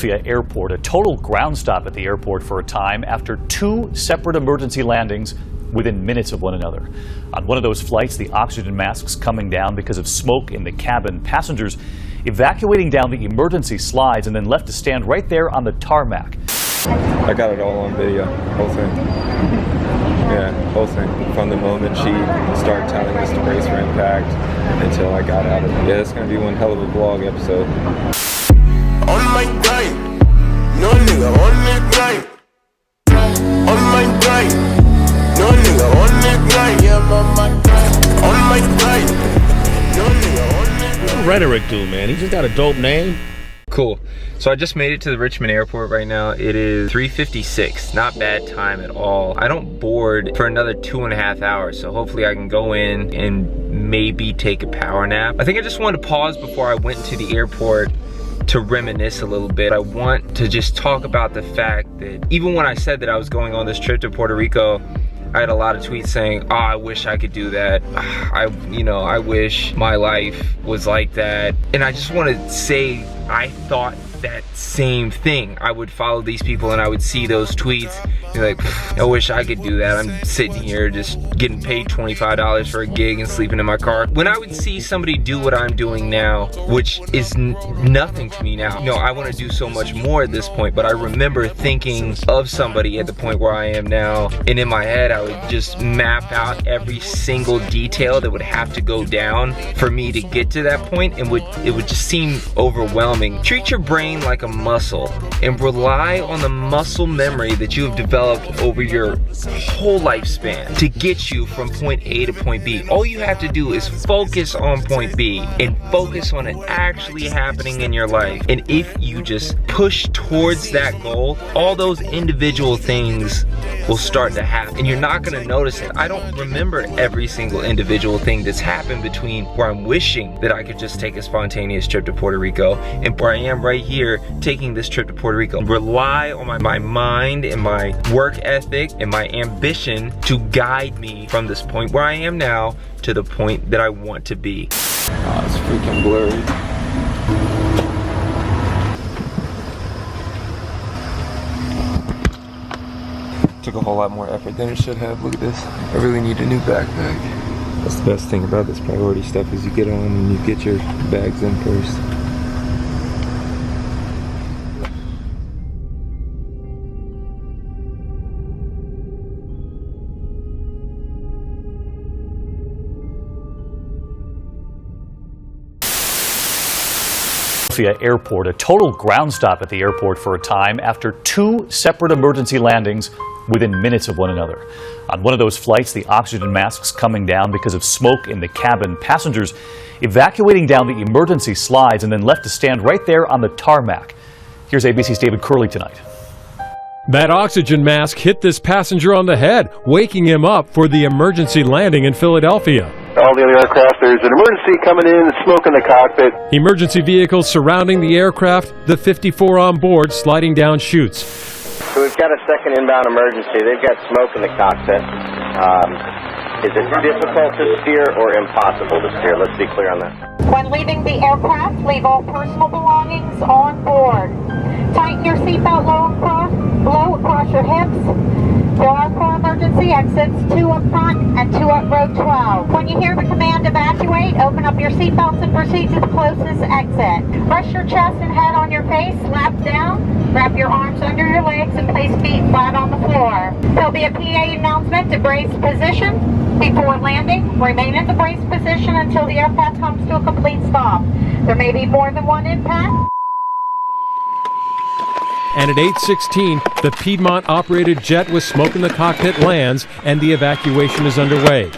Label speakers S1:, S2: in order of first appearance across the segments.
S1: Airport, a total ground stop at the airport for a time after two separate emergency landings within minutes of one another. On one of those flights, the oxygen masks coming down because of smoke in the cabin, passengers evacuating down the emergency slides and then left to stand right there on the tarmac.
S2: I got it all on video, whole thing. Yeah, whole thing. From the moment she started telling us to brace for impact until I got out of it. Yeah, it's gonna be one hell of a vlog episode.
S3: On my grind, no nigga on the grind. On my grind, no nigga on the grind. Yeah, I'm on my grind. On my grind, no nigga on the grind.
S4: What rhetoric do, man? He just got a dope name.
S2: Cool. So I just made it to the Richmond airport right now. It is 3:56, not bad time at all. I don't board for another 2.5 hours, so hopefully I can go in and maybe take a power nap. I think I just wanted to pause before I went into the airport to reminisce a little bit. I want to just talk about the fact that even when I said that I was going on this trip to Puerto Rico, I had a lot of tweets saying, oh, I wish I could do that. I wish my life was like that. And I just want to say, I thought that same thing. I would follow these people and I would see those tweets and be like, I wish I could do that. I'm sitting here just getting paid $25 for a gig and sleeping in my car. When I would see somebody do what I'm doing now, which is nothing to me now. I want to do so much more at this point, but I remember thinking of somebody at the point where I am now, and in my head I would just map out every single detail that would have to go down for me to get to that point, and it would just seem overwhelming. Treat your brain like a muscle and rely on the muscle memory that you have developed over your whole lifespan to get you from point A to point B. All you have to do is focus on point B and focus on it actually happening in your life. And if you just push towards that goal, all those individual things will start to happen and you're not going to notice it. I don't remember every single individual thing that's happened between where I'm wishing that I could just take a spontaneous trip to Puerto Rico and where I am right here taking this trip to Puerto Rico. Rely on my mind and my work ethic and my ambition to guide me from this point where I am now to the point that I want to be. Oh, it's freaking blurry. Took a whole lot more effort than it should have. Look at this. I really need a new backpack. That's the best thing about this priority stuff is you get on and you get your bags in first.
S1: Airport, a total ground stop at the airport for a time after two separate emergency landings within minutes of one another. On one of those flights, the oxygen masks coming down because of smoke in the cabin, passengers evacuating down the emergency slides and then left to stand right there on the tarmac. Here's ABC's David Curley tonight.
S5: That oxygen mask hit this passenger on the head, waking him up for the emergency landing in Philadelphia.
S6: All the other aircraft, there's an emergency coming in, smoke in the cockpit.
S5: Emergency vehicles surrounding the aircraft, the 54 on board sliding down chutes.
S7: So we've got a second inbound emergency. They've got smoke in the cockpit. Is it difficult to steer or impossible to steer? Let's be clear on that.
S8: When leaving the aircraft, leave all personal belongings on board. Tighten your seatbelt low across your hips. There are 4 emergency exits, 2 up front and 2 up row 12. When you hear the command evacuate, open up your seatbelts and proceed to the closest exit. Rest your chest and head on your face, lap down, wrap your arms under your legs and place feet flat on the floor. There'll be a PA announcement to brace position. Before landing, remain in the brace position until the aircraft comes to a complete stop. There may be more than one impact.
S5: And at 8:16, the Piedmont-operated jet with smoke in the cockpit lands, and the evacuation is underway.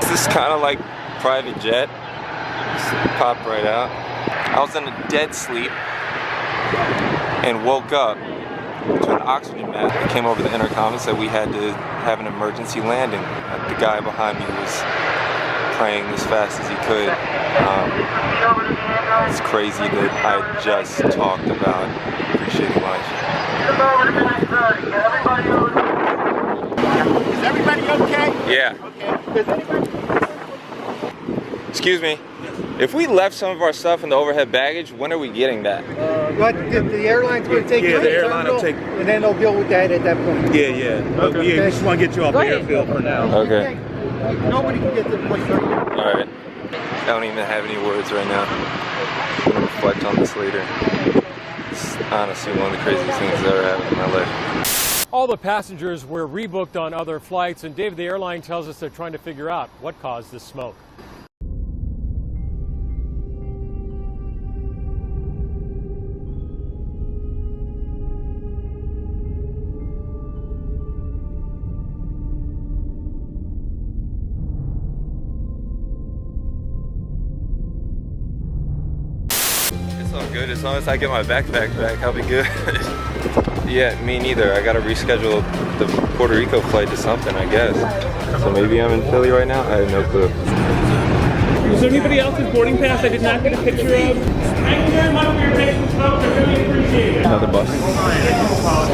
S2: This is kind of like private jet. Just popped right out. I was in a dead sleep and woke up to an oxygen mask. I came over the intercom and said we had to have an emergency landing. The guy behind me was praying as fast as he could. It's crazy that I just talked about appreciating life.
S9: Is everybody okay?
S2: Yeah.
S9: Okay.
S2: Excuse me. If we left some of our stuff in the overhead baggage, when are we getting that?
S9: But the airline's going to take
S10: Yeah, the airline will take.
S9: and then they'll deal with that at that point.
S10: Yeah, yeah.
S9: Okay.
S10: Yeah, we just want to get you off the airfield for now.
S2: Okay.
S9: Nobody can get to the place right now.
S2: All right. I don't even have any words right now. I'm gonna reflect on this later. It's honestly one of the craziest things I've ever happened in my life.
S5: All the passengers were rebooked on other flights, and David, the airline tells us they're trying to figure out what caused this smoke.
S2: It's all good. As long as I get my backpack back, I'll be good. Yeah, me neither. I gotta reschedule the Puerto Rico flight to something, I guess. So maybe I'm in Philly right now? I have no clue.
S11: Is there anybody else's boarding pass I did not get a picture of? Thank you very much for your patience, folks. I really appreciate it.
S2: Another bus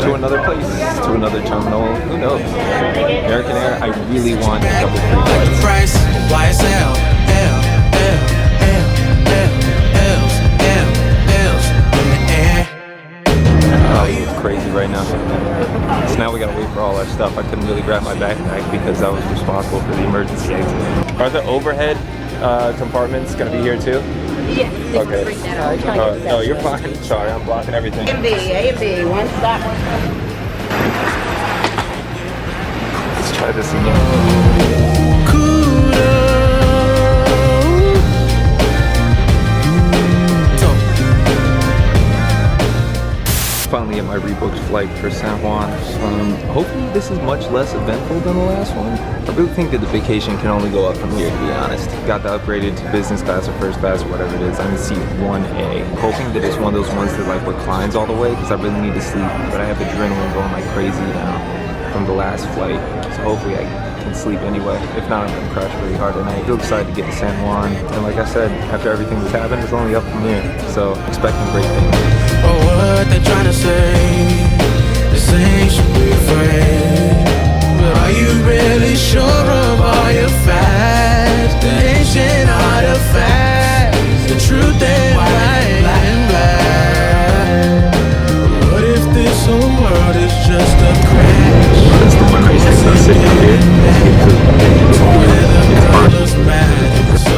S2: to another place, to another terminal. Who knows? American Air, I really want a couple free flights.
S3: Price, YSL, L, L, L, L, L's, L, L's in the air.
S2: I'm crazy right now. So now we gotta wait for all our stuff. I couldn't really grab my backpack because I was responsible for the emergency exit. Are the overhead compartments gonna be here too?
S12: Yes.
S2: Okay. No, you're fine. Sorry, I'm blocking everything.
S12: A and B, one stop.
S2: Let's try this again. Finally at my rebooked flight for San Juan. Hopefully this is much less eventful than the last one. I really think that the vacation can only go up from here, to be honest. Got to upgrade it to business class or first class or whatever it is. I'm in seat 1A. Hoping that it's one of those ones that like reclines all the way because I really need to sleep. But I have adrenaline going like crazy now from the last flight. So hopefully I can sleep anyway. If not, I'm gonna crash really hard tonight. I'm real excited to get to San Juan. And like I said, after everything that's happened, it's only up from here. So expecting great things.
S3: Oh, what they trying to say? They say you should be afraid. But are you really sure of all your facts? The ancient artifacts, the truth ain't white and black. What if this whole world is just a crash?
S2: That's the craziest thing sitting here.
S3: Where the colors matter so.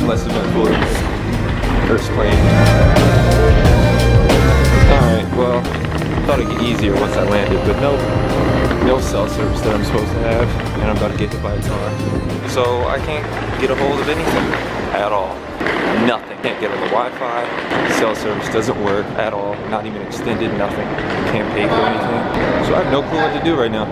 S2: Less eventful first plane. Alright, well, thought it'd get easier once I landed, but no cell service that I'm supposed to have, and I'm about to get hit by a car. So I can't get a hold of anything at all. Nothing. Can't get on the Wi-Fi. Cell service doesn't work at all. Not even extended, nothing. Can't pay for anything. So I have no clue what to do right now.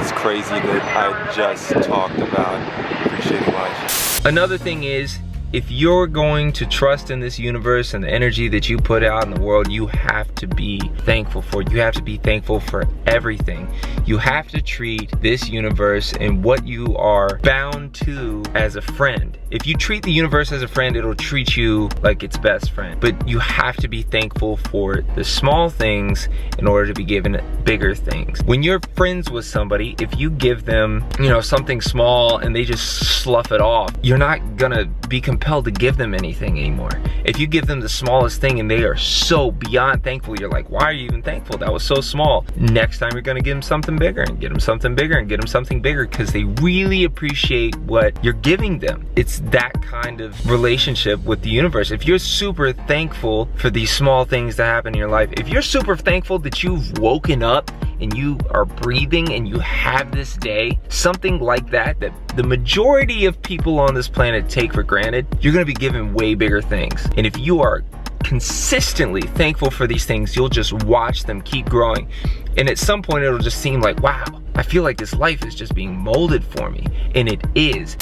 S2: It's crazy that I just talked about appreciating life. Another thing is, if you're going to trust in this universe and the energy that you put out in the world, you have to be thankful for it. You have to be thankful for everything. You have to treat this universe and what you are bound to as a friend. If you treat the universe as a friend, it'll treat you like its best friend. But you have to be thankful for the small things in order to be given bigger things. When you're friends with somebody, if you give them, you know, something small and they just slough it off, you're not gonna be compelled to give them anything anymore. If you give them the smallest thing and they are so beyond thankful, you're like, why are you even thankful? That was so small. Next time you're gonna give them something bigger and get them something bigger and get them something bigger because they really appreciate what you're giving them. It's that kind of relationship with the universe. If you're super thankful for these small things that happen in your life, if you're super thankful that you've woken up and you are breathing and you have this day, something like that, that the majority of people on this planet take for granted, you're gonna be given way bigger things. And if you are consistently thankful for these things, you'll just watch them keep growing. And at some point it'll just seem like, wow, I feel like this life is just being molded for me. And it is.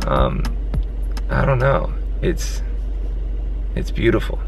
S2: I don't know. It's beautiful.